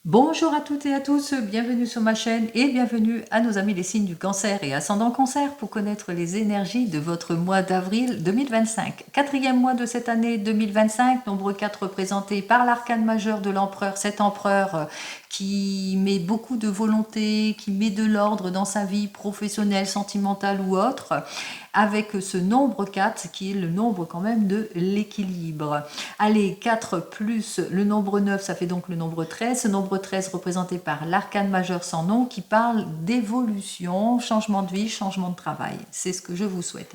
Bonjour à toutes et à tous, bienvenue sur ma chaîne et bienvenue à nos amis les signes du cancer et ascendant cancer pour connaître les énergies de votre mois d'avril 2025. Quatrième mois de cette année 2025, nombre 4 représenté par l'arcane majeur de l'empereur, cet empereur qui met beaucoup de volonté, qui met de l'ordre dans sa vie professionnelle, sentimentale ou autre, avec ce nombre 4 qui est le nombre quand même de l'équilibre. Allez, 4 plus le nombre 9, ça fait donc le nombre 13. Ce nombre 13 représenté par l'arcane majeur sans nom qui parle d'évolution, changement de vie, changement de travail. C'est ce que je vous souhaite.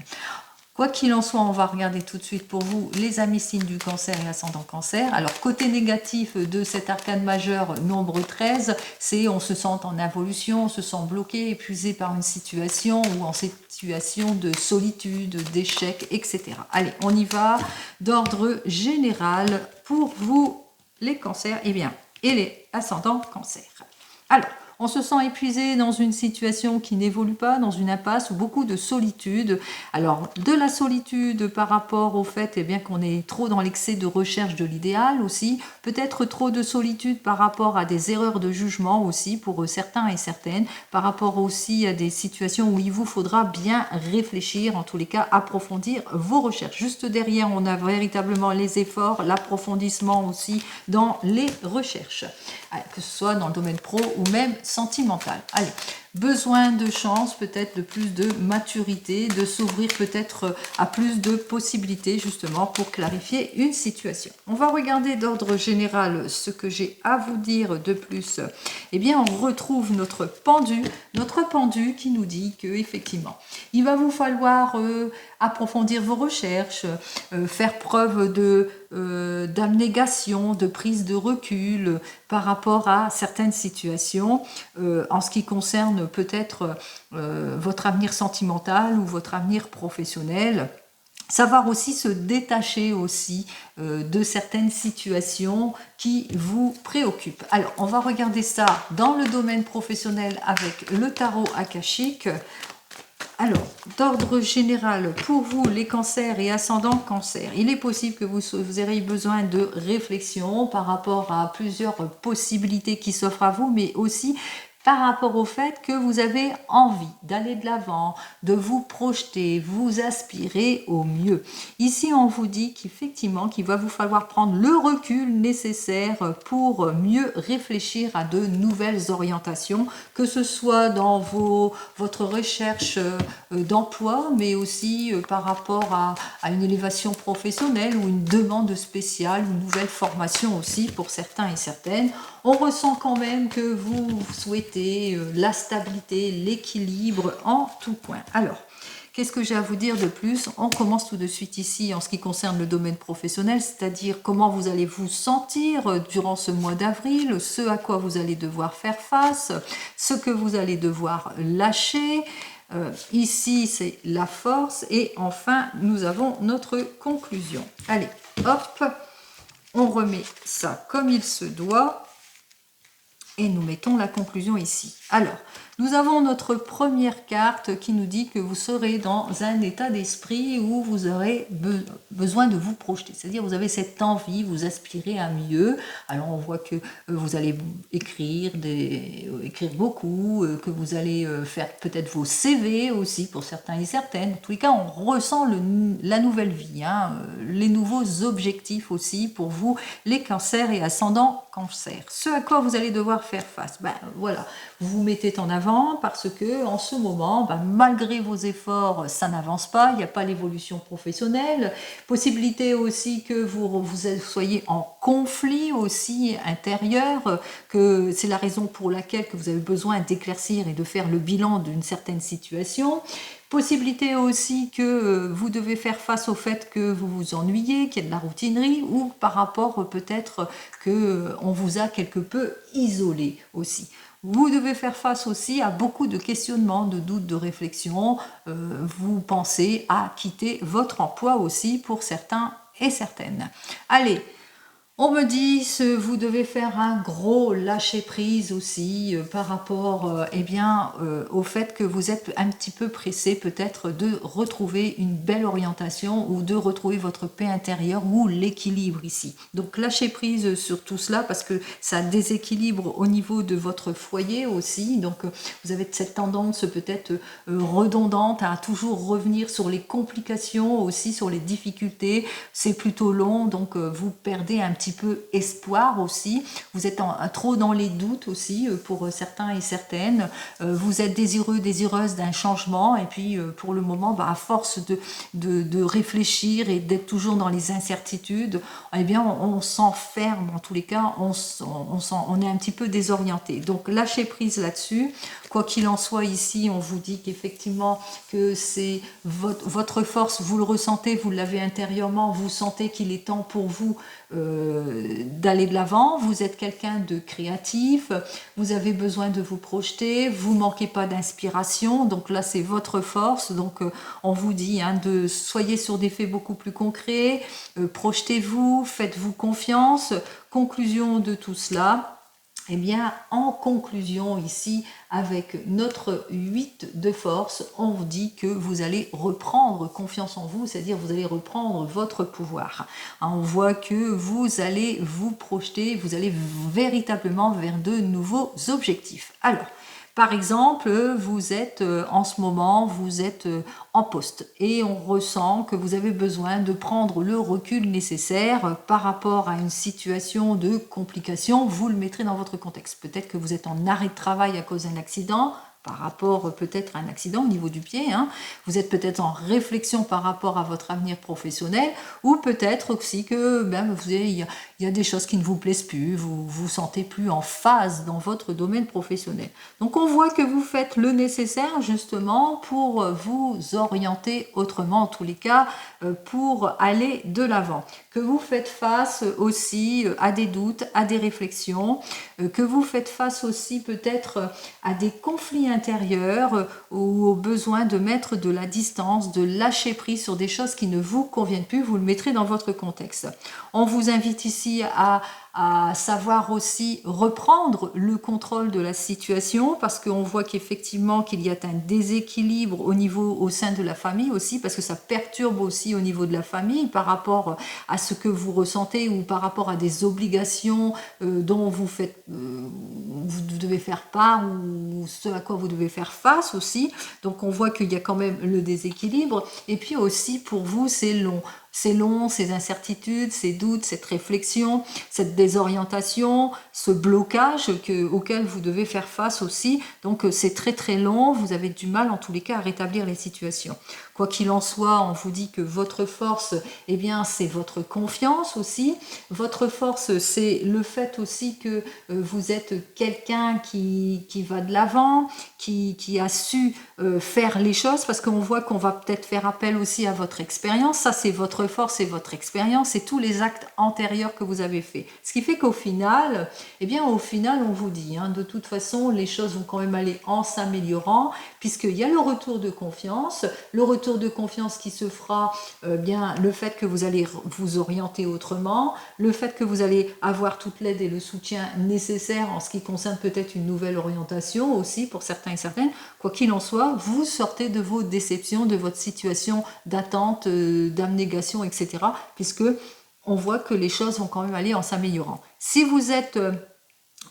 Quoi qu'il en soit, on va regarder tout de suite pour vous les amis signes du cancer et ascendant cancer. Alors, côté négatif de cet arcane majeur nombre 13, c'est on se sent en involution, on se sent bloqué, épuisé par une situation ou en situation de solitude, d'échec, etc. Allez, on y va d'ordre général pour vous les cancers et les ascendants cancer. Alors, on se sent épuisé dans une situation qui n'évolue pas, dans une impasse ou beaucoup de solitude. Alors, de la solitude par rapport au fait qu'on est trop dans l'excès de recherche de l'idéal aussi, peut-être trop de solitude par rapport à des erreurs de jugement aussi pour certains et certaines, par rapport aussi à des situations où il vous faudra bien réfléchir, en tous les cas approfondir vos recherches. Juste derrière, on a véritablement les efforts, l'approfondissement aussi dans les recherches, que ce soit dans le domaine pro ou même sentimental. Allez, besoin de chance, peut-être de plus de maturité, de s'ouvrir peut-être à plus de possibilités justement pour clarifier une situation. On va regarder d'ordre général ce que j'ai à vous dire de plus. Eh bien, on retrouve notre pendu qui nous dit que effectivement, il va vous falloir approfondir vos recherches, faire preuve d'abnégation, de prise de recul par rapport à certaines situations en ce qui concerne peut-être votre avenir sentimental ou votre avenir professionnel. Savoir aussi se détacher aussi de certaines situations qui vous préoccupent. Alors, on va regarder ça dans le domaine professionnel avec le tarot akashique. Alors, d'ordre général, pour vous, les cancers et ascendants cancer, il est possible que vous ayez besoin de réflexion par rapport à plusieurs possibilités qui s'offrent à vous, mais aussi par rapport au fait que vous avez envie d'aller de l'avant, de vous projeter, vous aspirer au mieux. Ici, on vous dit qu'effectivement, qu'il va vous falloir prendre le recul nécessaire pour mieux réfléchir à de nouvelles orientations, que ce soit dans votre recherche d'emploi, mais aussi par rapport à une élévation professionnelle ou une demande spéciale, une nouvelle formation aussi pour certains et certaines. On ressent quand même que vous souhaitez la stabilité, l'équilibre en tout point. Alors, qu'est-ce que j'ai à vous dire de plus? On commence tout de suite ici en ce qui concerne le domaine professionnel, c'est-à-dire comment vous allez vous sentir durant ce mois d'avril, ce à quoi vous allez devoir faire face, ce que vous allez devoir lâcher. Ici, c'est la force et enfin, nous avons notre conclusion. Allez, hop, on remet ça comme il se doit. Et nous mettons la conclusion ici. Alors, nous avons notre première carte qui nous dit que vous serez dans un état d'esprit où vous aurez besoin de vous projeter. C'est-à-dire vous avez cette envie, vous aspirez à mieux. Alors on voit que vous allez écrire beaucoup, que vous allez faire peut-être vos CV aussi pour certains et certaines. En tous les cas, on ressent la nouvelle vie, les nouveaux objectifs aussi pour vous, les cancers et ascendants cancer. Ce à quoi vous allez devoir faire face, voilà, vous vous mettez en avant parce que en ce moment, malgré vos efforts, ça n'avance pas, il n'y a pas l'évolution professionnelle. Possibilité aussi que vous soyez en conflit aussi intérieur, que c'est la raison pour laquelle que vous avez besoin d'éclaircir et de faire le bilan d'une certaine situation. Possibilité aussi que vous devez faire face au fait que vous vous ennuyez, qu'il y ait de la routinerie, ou par rapport peut-être qu'on vous a quelque peu isolé aussi. Vous devez faire face aussi à beaucoup de questionnements, de doutes, de réflexions. Vous pensez à quitter votre emploi aussi pour certains et certaines. Allez, On me dit que vous devez faire un gros lâcher prise aussi par rapport au fait que vous êtes un petit peu pressé peut-être de retrouver une belle orientation ou de retrouver votre paix intérieure ou l'équilibre ici. Donc lâcher prise sur tout cela parce que ça déséquilibre au niveau de votre foyer aussi. Donc vous avez cette tendance peut-être redondante à toujours revenir sur les complications aussi, sur les difficultés. C'est plutôt long, donc vous perdez un petit peu espoir aussi. Vous êtes trop dans les doutes aussi pour certains et certaines. Vous êtes désireux, désireuse d'un changement et puis pour le moment, à force de réfléchir et d'être toujours dans les incertitudes, eh bien on s'enferme en tous les cas, on est un petit peu désorienté. Donc lâchez prise là-dessus. Quoi qu'il en soit, ici, on vous dit qu'effectivement, que c'est votre force, vous le ressentez, vous l'avez intérieurement, vous sentez qu'il est temps pour vous d'aller de l'avant. Vous êtes quelqu'un de créatif, vous avez besoin de vous projeter, vous manquez pas d'inspiration, donc là c'est votre force. Donc on vous dit de soyez sur des faits beaucoup plus concrets, projetez-vous, faites-vous confiance. Conclusion de tout cela. Eh bien, en conclusion ici, avec notre 8 de force, on vous dit que vous allez reprendre confiance en vous, c'est-à-dire vous allez reprendre votre pouvoir. On voit que vous allez vous projeter, vous allez véritablement vers de nouveaux objectifs. Alors, par exemple, vous êtes en ce moment, vous êtes en poste et on ressent que vous avez besoin de prendre le recul nécessaire par rapport à une situation de complication. Vous le mettrez dans votre contexte. Peut-être que vous êtes en arrêt de travail à cause d'un accident, par rapport peut-être à un accident au niveau du pied. Vous êtes peut-être en réflexion par rapport à votre avenir professionnel ou peut-être aussi que il y a des choses qui ne vous plaisent plus, vous vous sentez plus en phase dans votre domaine professionnel. Donc on voit que vous faites le nécessaire justement pour vous orienter autrement, en tous les cas, pour aller de l'avant. Que vous faites face aussi à des doutes, à des réflexions, que vous faites face aussi peut-être à des conflits intérieurs ou au besoin de mettre de la distance, de lâcher prise sur des choses qui ne vous conviennent plus, vous le mettrez dans votre contexte. On vous invite ici à savoir aussi reprendre le contrôle de la situation parce qu'on voit qu'effectivement qu'il y a un déséquilibre au sein de la famille aussi, parce que ça perturbe aussi au niveau de la famille par rapport à ce que vous ressentez ou par rapport à des obligations dont vous devez faire part ou ce à quoi vous devez faire face aussi. Donc on voit qu'il y a quand même le déséquilibre et puis aussi pour vous c'est long. C'est long, ces incertitudes, ces doutes, cette réflexion, cette désorientation, ce blocage auquel vous devez faire face aussi. Donc c'est très très long, vous avez du mal en tous les cas à rétablir les situations. Quoi qu'il en soit, on vous dit que votre force, eh bien, c'est votre confiance aussi. Votre force, c'est le fait aussi que vous êtes quelqu'un qui va de l'avant, qui a su faire les choses, parce qu'on voit qu'on va peut-être faire appel aussi à votre expérience. Ça, c'est votre force et votre expérience et tous les actes antérieurs que vous avez faits. Ce qui fait qu'au final, eh bien, au final, on vous dit, de toute façon, les choses vont quand même aller en s'améliorant, puisqu'il y a le retour de confiance qui se fera, bien, le fait que vous allez vous orienter autrement, le fait que vous allez avoir toute l'aide et le soutien nécessaire en ce qui concerne peut-être une nouvelle orientation aussi pour certains et certaines. Quoi qu'il en soit, vous sortez de vos déceptions, de votre situation d'attente, d'abnégation, etc. puisque on voit que les choses vont quand même aller en s'améliorant. Si vous êtes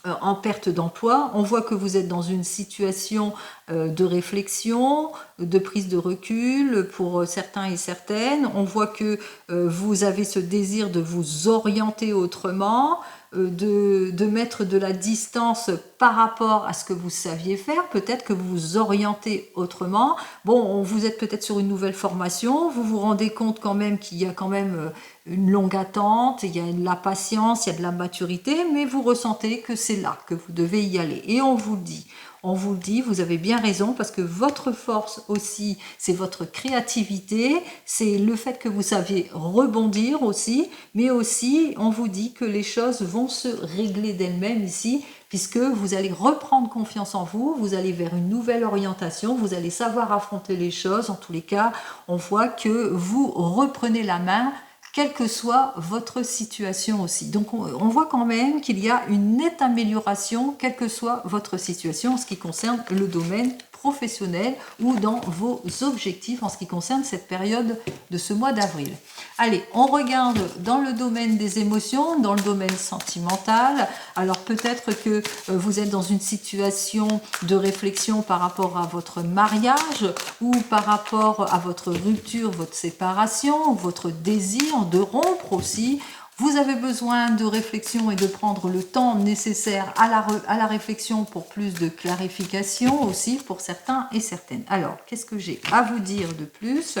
en perte d'emploi, on voit que vous êtes dans une situation de réflexion, de prise de recul pour certains et certaines. On voit que vous avez ce désir de vous orienter autrement, de mettre de la distance par rapport à ce que vous saviez faire. Peut-être que vous vous orientez autrement. Bon, vous êtes peut-être sur une nouvelle formation, vous vous rendez compte quand même qu'il y a quand même une longue attente, il y a de la patience, il y a de la maturité, mais vous ressentez que c'est là que vous devez y aller. Et on vous le dit, vous avez bien raison, parce que votre force aussi, c'est votre créativité, c'est le fait que vous saviez rebondir aussi, mais aussi, on vous dit que les choses vont se régler d'elles-mêmes ici, puisque vous allez reprendre confiance en vous, vous allez vers une nouvelle orientation, vous allez savoir affronter les choses. En tous les cas, on voit que vous reprenez la main quelle que soit votre situation aussi. Donc on voit quand même qu'il y a une nette amélioration, quelle que soit votre situation en ce qui concerne le domaine professionnel ou dans vos objectifs en ce qui concerne cette période de ce mois d'avril. Allez, on regarde dans le domaine des émotions, dans le domaine sentimental. Alors peut-être que vous êtes dans une situation de réflexion par rapport à votre mariage ou par rapport à votre rupture, votre séparation, votre désir de rompre aussi. Vous avez besoin de réflexion et de prendre le temps nécessaire à la réflexion pour plus de clarification aussi pour certains et certaines. Alors, qu'est-ce que j'ai à vous dire de plus?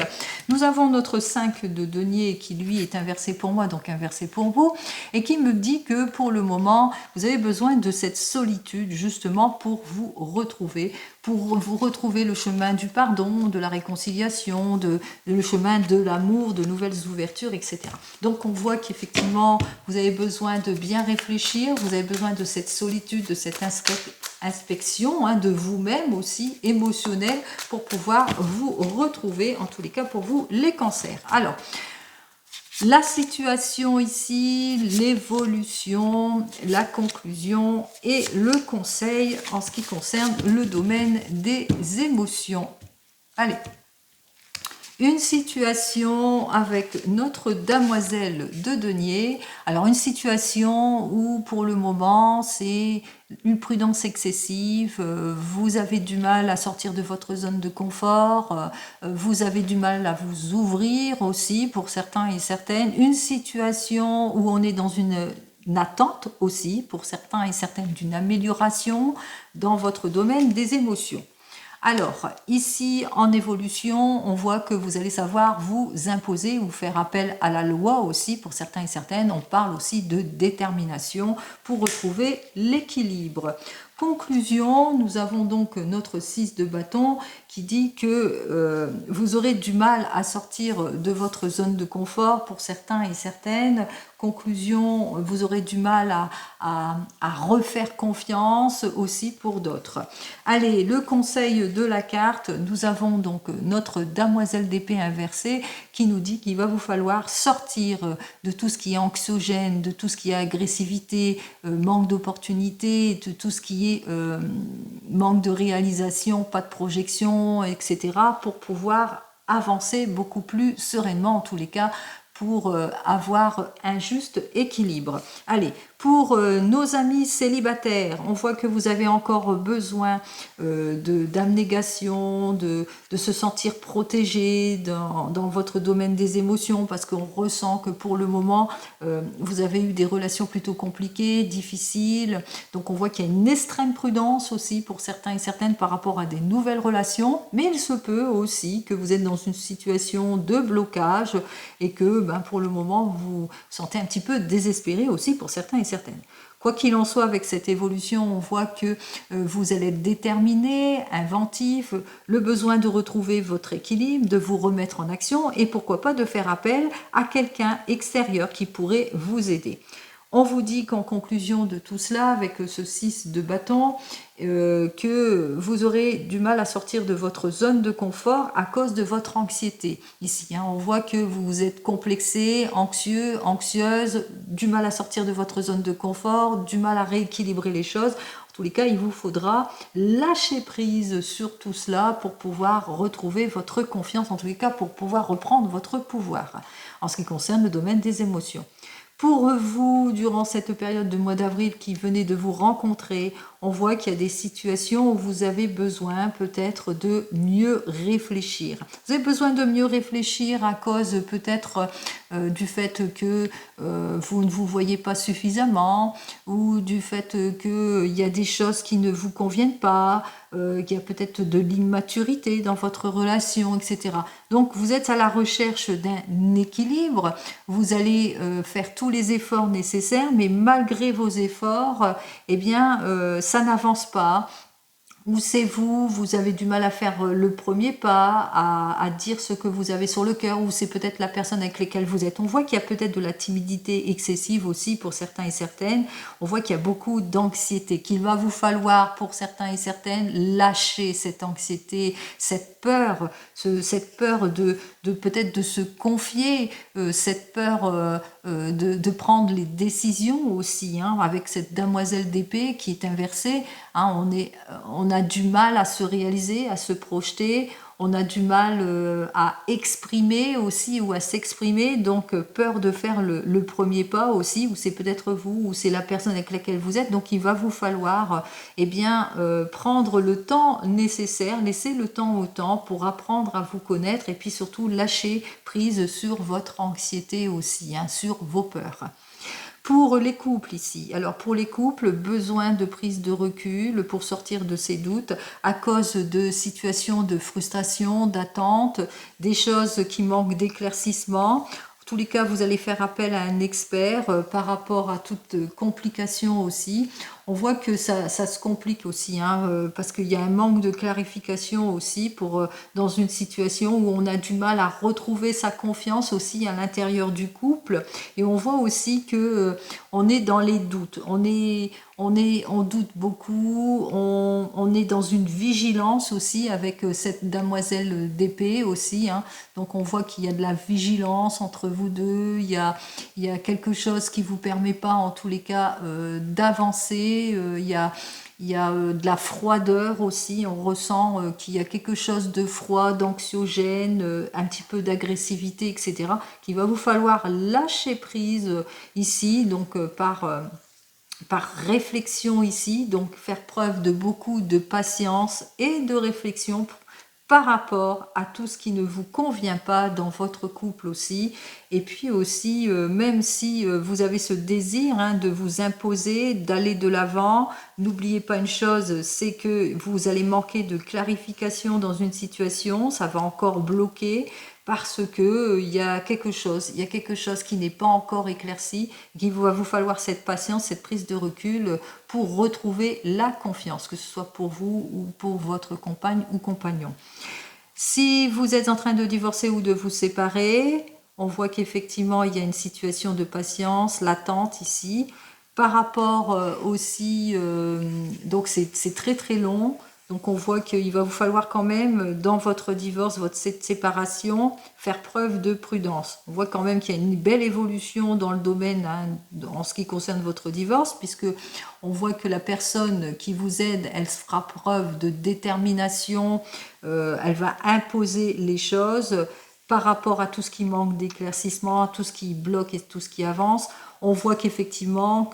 Nous avons notre 5 de denier qui lui est inversé pour moi, donc inversé pour vous, et qui me dit que pour le moment, vous avez besoin de cette solitude justement pour vous retrouver le chemin du pardon, de la réconciliation, le chemin de l'amour, de nouvelles ouvertures, etc. Donc on voit qu'effectivement, vous avez besoin de bien réfléchir, vous avez besoin de cette solitude, de cette inspection de vous-même aussi, émotionnelle, pour pouvoir vous retrouver, en tous les cas pour vous, les cancers. Alors, la situation ici, l'évolution, la conclusion et le conseil en ce qui concerne le domaine des émotions. Allez, une situation avec notre damoiselle de denier. Alors une situation où pour le moment c'est une prudence excessive, vous avez du mal à sortir de votre zone de confort, vous avez du mal à vous ouvrir aussi pour certains et certaines. Une situation où on est dans une attente aussi pour certains et certaines d'une amélioration dans votre domaine des émotions. Alors, ici, en évolution, on voit que vous allez savoir vous imposer ou faire appel à la loi aussi pour certains et certaines. On parle aussi de détermination pour retrouver l'équilibre. Conclusion, nous avons donc notre 6 de bâton qui dit que vous aurez du mal à sortir de votre zone de confort pour certains et certaines. Conclusion, vous aurez du mal à refaire confiance aussi pour d'autres. Allez, le conseil de la carte, nous avons donc notre damoiselle d'épée inversée qui nous dit qu'il va vous falloir sortir de tout ce qui est anxiogène, de tout ce qui est agressivité, manque d'opportunités, de tout ce qui est manque de réalisation, pas de projection, etc. pour pouvoir avancer beaucoup plus sereinement, en tous les cas, pour avoir un juste équilibre. Allez, pour nos amis célibataires, on voit que vous avez encore besoin d'abnégation, de se sentir protégé dans votre domaine des émotions, parce qu'on ressent que pour le moment, vous avez eu des relations plutôt compliquées, difficiles. Donc on voit qu'il y a une extrême prudence aussi pour certains et certaines par rapport à des nouvelles relations, mais il se peut aussi que vous êtes dans une situation de blocage et que pour le moment, vous vous sentez un petit peu désespéré aussi pour certains et certaines. Quoi qu'il en soit, avec cette évolution, on voit que vous allez être déterminé, inventif, le besoin de retrouver votre équilibre, de vous remettre en action et pourquoi pas de faire appel à quelqu'un extérieur qui pourrait vous aider. On vous dit qu'en conclusion de tout cela, avec ce 6 de bâton, que vous aurez du mal à sortir de votre zone de confort à cause de votre anxiété. Ici, on voit que vous êtes complexé, anxieux, anxieuse, du mal à sortir de votre zone de confort, du mal à rééquilibrer les choses. En tous les cas, il vous faudra lâcher prise sur tout cela pour pouvoir retrouver votre confiance, en tous les cas pour pouvoir reprendre votre pouvoir en ce qui concerne le domaine des émotions. Pour vous, durant cette période de mois d'avril qui venait de vous rencontrer, on voit qu'il y a des situations où vous avez besoin peut-être de mieux réfléchir. Vous avez besoin de mieux réfléchir à cause peut-être du fait que vous ne vous voyez pas suffisamment ou du fait qu'il y a des choses qui ne vous conviennent pas, qu'il y a peut-être de l'immaturité dans votre relation, etc. Donc vous êtes à la recherche d'un équilibre, vous allez faire tous les efforts nécessaires, mais malgré vos efforts, ça n'avance pas. ou c'est vous, vous avez du mal à faire le premier pas, à dire ce que vous avez sur le cœur, ou c'est peut-être la personne avec laquelle vous êtes. On voit qu'il y a peut-être de la timidité excessive aussi pour certains et certaines. On voit qu'il y a beaucoup d'anxiété, qu'il va vous falloir pour certains et certaines lâcher cette anxiété, cette peur, cette peur de peut-être de se confier, cette peur de prendre les décisions aussi, hein, avec cette demoiselle d'épée qui est inversée. Hein, on a du mal à se réaliser, à se projeter, on a du mal à exprimer aussi ou à s'exprimer, donc peur de faire le premier pas aussi, ou c'est peut-être vous, ou c'est la personne avec laquelle vous êtes, donc il va vous falloir eh bien, prendre le temps nécessaire, laisser le temps au temps pour apprendre à vous connaître et puis surtout lâcher prise sur votre anxiété aussi, hein, sur vos peurs. Pour les couples ici, alors pour les couples, besoin de prise de recul pour sortir de ces doutes à cause de situations de frustration, d'attente, des choses qui manquent d'éclaircissement. En tous les cas, vous allez faire appel à un expert par rapport à toute complication aussi. On voit que ça se complique aussi, hein, parce qu'il y a un manque de clarification aussi dans une situation où on a du mal à retrouver sa confiance aussi à l'intérieur du couple. Et on voit aussi que on est dans les doutes, on doute beaucoup, on est dans une vigilance aussi avec cette demoiselle d'épée aussi, hein. Donc on voit qu'il y a de la vigilance entre vous deux, il y a quelque chose qui vous permet pas en tous les cas d'avancer, il y a de la froideur aussi, on ressent qu'il y a quelque chose de froid, d'anxiogène, un petit peu d'agressivité, etc., qu'il va vous falloir lâcher prise ici, donc par réflexion ici, donc faire preuve de beaucoup de patience et de réflexion par rapport à tout ce qui ne vous convient pas dans votre couple aussi. Et puis aussi, même si vous avez ce désir, hein, de vous imposer, d'aller de l'avant, n'oubliez pas une chose, c'est que vous allez manquer de clarification dans une situation, ça va encore bloquer parce que il y a quelque chose qui n'est pas encore éclairci, qu'il va vous falloir cette patience, cette prise de recul pour retrouver la confiance, que ce soit pour vous ou pour votre compagne ou compagnon. Si vous êtes en train de divorcer ou de vous séparer, on voit qu'effectivement il y a une situation de patience, l'attente ici. Par rapport aussi, donc c'est très très long. Donc on voit qu'il va vous falloir quand même, dans votre divorce, votre séparation, faire preuve de prudence. On voit quand même qu'il y a une belle évolution dans le domaine, hein, en ce qui concerne votre divorce, puisque on voit que la personne qui vous aide, elle fera preuve de détermination, elle va imposer les choses par rapport à tout ce qui manque d'éclaircissement, à tout ce qui bloque et tout ce qui avance. On voit qu'effectivement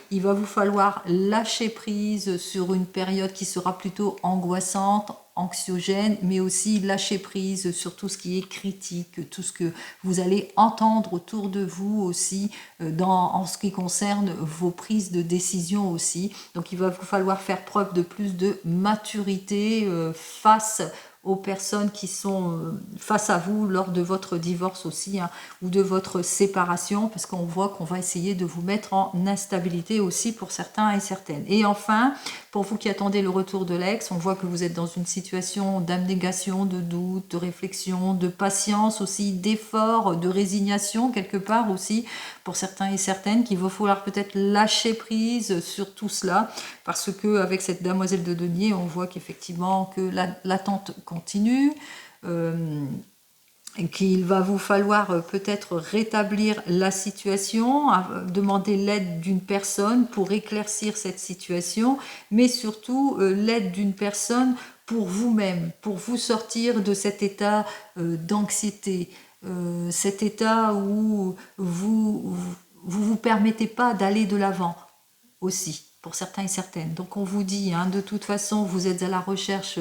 il va vous falloir lâcher prise sur une période qui sera plutôt angoissante, anxiogène, mais aussi lâcher prise sur tout ce qui est critique, tout ce que vous allez entendre autour de vous aussi, en ce qui concerne vos prises de décision aussi. Donc il va vous falloir faire preuve de plus de maturité face aux personnes qui sont face à vous lors de votre divorce aussi, hein, ou de votre séparation, parce qu'on voit qu'on va essayer de vous mettre en instabilité aussi pour certains et certaines. Et enfin, pour vous qui attendez le retour de l'ex, on voit que vous êtes dans une situation d'abnégation, de doute, de réflexion, de patience aussi, d'effort, de résignation quelque part aussi, pour certains et certaines, qu'il va falloir peut-être lâcher prise sur tout cela, parce que avec cette demoiselle de denier, on voit qu'effectivement que l'attente continue, qu'il va vous falloir peut-être rétablir la situation, demander l'aide d'une personne pour éclaircir cette situation, mais surtout l'aide d'une personne pour vous-même, pour vous sortir de cet état d'anxiété, cet état où vous permettez pas d'aller de l'avant aussi, pour certains et certaines. Donc on vous dit, hein, de toute façon, vous êtes à la recherche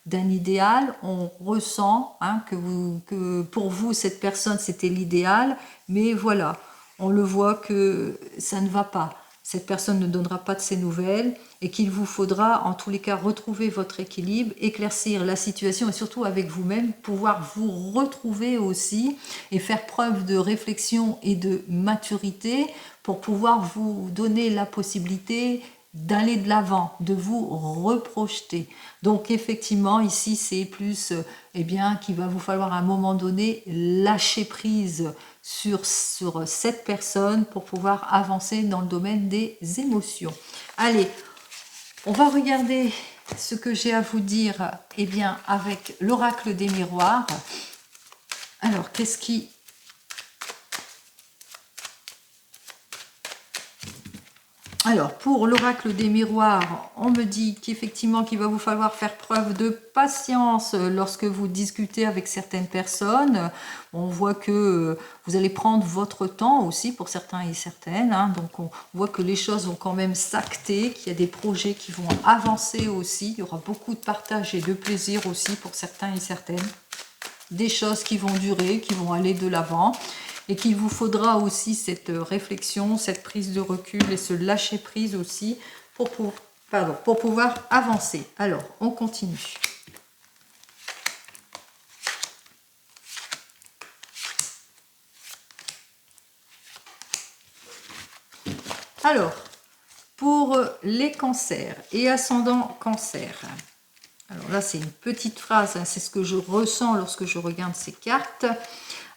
d'un idéal, on ressent, hein, que pour vous, cette personne, c'était l'idéal, mais voilà, on le voit que ça ne va pas. Cette personne ne donnera pas de ses nouvelles et qu'il vous faudra en tous les cas retrouver votre équilibre, éclaircir la situation et surtout avec vous-même, pouvoir vous retrouver aussi et faire preuve de réflexion et de maturité pour pouvoir vous donner la possibilité d'aller de l'avant, de vous reprojeter. Donc effectivement, ici, c'est plus eh bien, qu'il va vous falloir à un moment donné lâcher prise sur cette personne pour pouvoir avancer dans le domaine des émotions. Allez, on va regarder ce que j'ai à vous dire eh bien, avec l'oracle des miroirs. Alors, qu'est-ce qui... Alors, pour l'oracle des miroirs, on me dit qu'effectivement, qu'il va vous falloir faire preuve de patience lorsque vous discutez avec certaines personnes. On voit que vous allez prendre votre temps aussi pour certains et certaines. Hein. Donc, on voit que les choses vont quand même s'acter, qu'il y a des projets qui vont avancer aussi. Il y aura beaucoup de partage et de plaisir aussi pour certains et certaines. Des choses qui vont durer, qui vont aller de l'avant. Et qu'il vous faudra aussi cette réflexion, cette prise de recul et ce lâcher prise aussi pour pouvoir avancer. Alors, on continue. Alors, pour les cancers et ascendant cancer. Alors là, c'est une petite phrase, hein, c'est ce que je ressens lorsque je regarde ces cartes.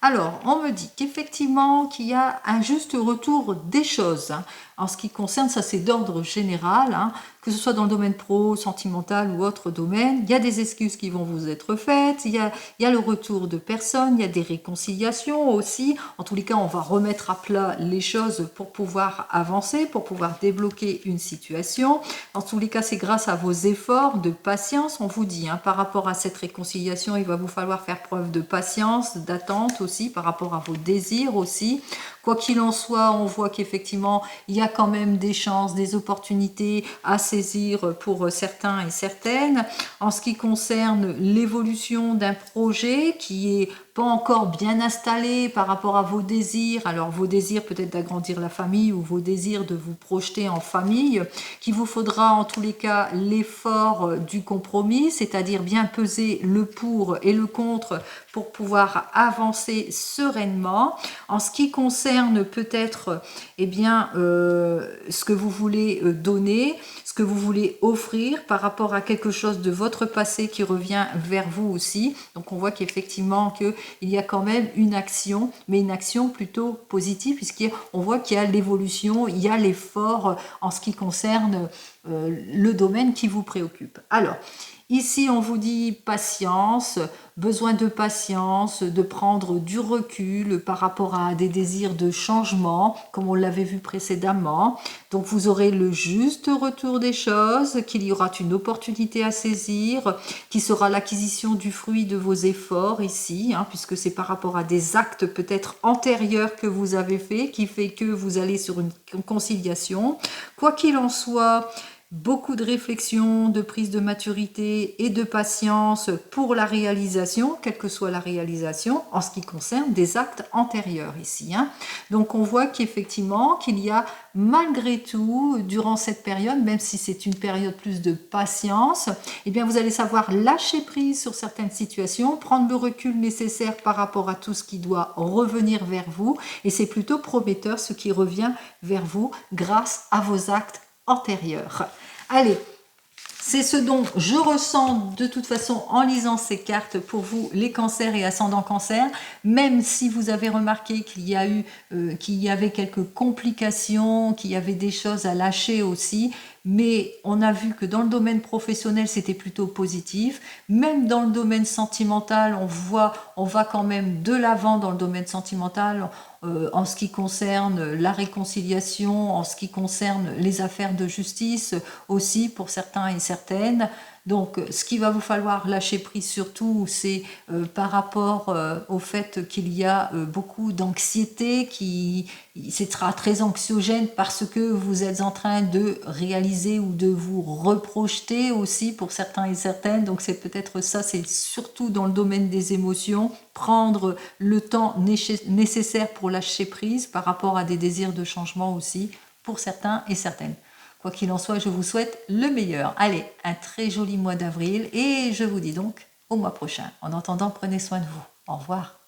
Alors, on me dit qu'effectivement, qu'il y a un juste retour des choses. Hein. En ce qui concerne, ça c'est d'ordre général, hein, que ce soit dans le domaine pro, sentimental ou autre domaine, il y a des excuses qui vont vous être faites, il y a le retour de personnes, il y a des réconciliations aussi. En tous les cas, on va remettre à plat les choses pour pouvoir avancer, pour pouvoir débloquer une situation. En tous les cas, c'est grâce à vos efforts de patience, on vous dit, hein, par rapport à cette réconciliation, il va vous falloir faire preuve de patience, d'attente aussi, par rapport à vos désirs aussi. Quoi qu'il en soit, on voit qu'effectivement, il y a quand même des chances, des opportunités à saisir pour certains et certaines. En ce qui concerne l'évolution d'un projet qui est pas encore bien installé par rapport à vos désirs, alors vos désirs peut-être d'agrandir la famille ou vos désirs de vous projeter en famille, qu'il vous faudra en tous les cas l'effort du compromis, c'est-à-dire bien peser le pour et le contre pour pouvoir avancer sereinement. En ce qui concerne peut-être eh bien, ce que vous voulez donner, ce que vous voulez offrir par rapport à quelque chose de votre passé qui revient vers vous aussi. Donc on voit qu'effectivement il y a quand même une action, mais une action plutôt positive, puisqu'on voit qu'il y a l'évolution, il y a l'effort en ce qui concerne le domaine qui vous préoccupe. Alors, ici, on vous dit patience, besoin de patience, de prendre du recul par rapport à des désirs de changement, comme on l'avait vu précédemment. Donc, vous aurez le juste retour des choses, qu'il y aura une opportunité à saisir, qui sera l'acquisition du fruit de vos efforts ici, hein, puisque c'est par rapport à des actes peut-être antérieurs que vous avez fait, qui fait que vous allez sur une conciliation. Quoi qu'il en soit, beaucoup de réflexion, de prise de maturité et de patience pour la réalisation, quelle que soit la réalisation, en ce qui concerne des actes antérieurs ici. Hein. Donc on voit qu'effectivement, qu'il y a malgré tout, durant cette période, même si c'est une période plus de patience, eh bien vous allez savoir lâcher prise sur certaines situations, prendre le recul nécessaire par rapport à tout ce qui doit revenir vers vous, et c'est plutôt prometteur ce qui revient vers vous grâce à vos actes antérieure. Allez, c'est ce dont je ressens de toute façon en lisant ces cartes pour vous, les cancers et ascendants cancer, même si vous avez remarqué qu'il y avait quelques complications, qu'il y avait des choses à lâcher aussi, mais on a vu que dans le domaine professionnel, c'était plutôt positif. Même dans le domaine sentimental, on va quand même de l'avant dans le domaine sentimental en ce qui concerne la réconciliation, en ce qui concerne les affaires de justice aussi pour certains et certaines. Donc, ce qu'il va vous falloir lâcher prise surtout, c'est par rapport au fait qu'il y a beaucoup d'anxiété, ce sera très anxiogène parce que vous êtes en train de réaliser ou de vous reprojeter aussi pour certains et certaines. Donc, c'est peut-être ça, c'est surtout dans le domaine des émotions, prendre le temps nécessaire pour lâcher prise par rapport à des désirs de changement aussi pour certains et certaines. Quoi qu'il en soit, je vous souhaite le meilleur. Allez, un très joli mois d'avril et je vous dis donc au mois prochain. En attendant, prenez soin de vous. Au revoir.